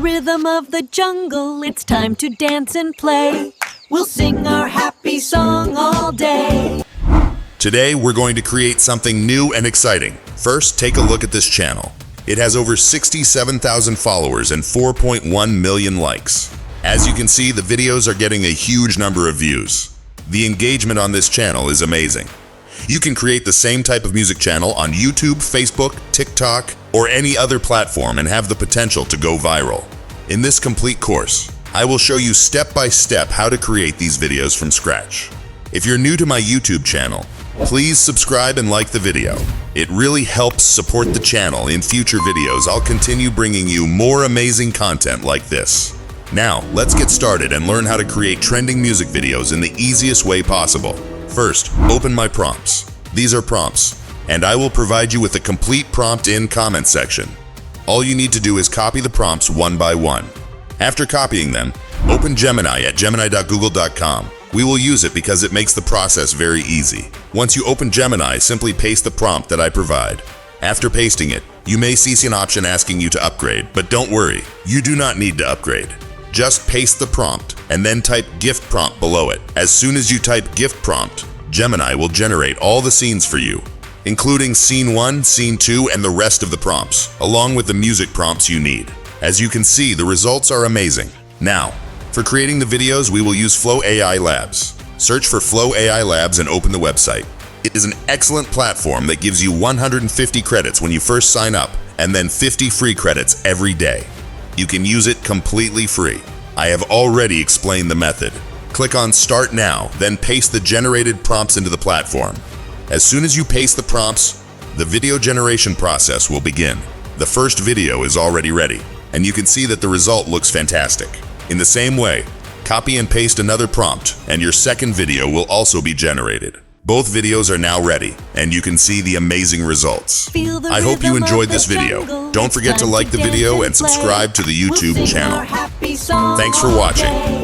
rhythm of the jungle, it's time to dance and play. We'll sing our happy song all day. Today, we're going to create something new and exciting. First, take a look at this channel. It has over 67,000 followers and 4.1 million likes. As you can see, the videos are getting a huge number of views. The engagement on this channel is amazing. You can create the same type of music channel on YouTube, Facebook, TikTok, or any other platform and have the potential to go viral. In this complete course, I will show you step by step how to create these videos from scratch. If you're new to my YouTube channel, please subscribe and like the video. It really helps support the channel. In future videos, I'll continue bringing you more amazing content like this. Now, let's get started and learn how to create trending music videos in the easiest way possible. First, open my prompts. These are prompts, and I will provide you with a complete prompt in comment section. All you need to do is copy the prompts one by one. After copying them, open Gemini at gemini.google.com. We will use it because it makes the process very easy. Once you open Gemini, simply paste the prompt that I provide. After pasting it, you may see an option asking you to upgrade, but don't worry, you do not need to upgrade. Just paste the prompt and then type gift prompt below it. As soon as you type gift prompt, Gemini will generate all the scenes for you, including scene 1, scene 2, and the rest of the prompts, along with the music prompts you need. As you can see, the results are amazing. Now, for creating the videos, we will use Flow AI Labs. Search for Flow AI Labs and open the website. It is an excellent platform that gives you 150 credits when you first sign up, and then 50 free credits every day. You can use it completely free. I have already explained the method. Click on Start Now, then paste the generated prompts into the platform. As soon as you paste the prompts, the video generation process will begin. The first video is already ready, and you can see that the result looks fantastic. In the same way, copy and paste another prompt, and your second video will also be generated. Both videos are now ready, and you can see the amazing results. I hope you enjoyed this video. Don't forget to like the video and subscribe to the YouTube channel. Thanks for watching.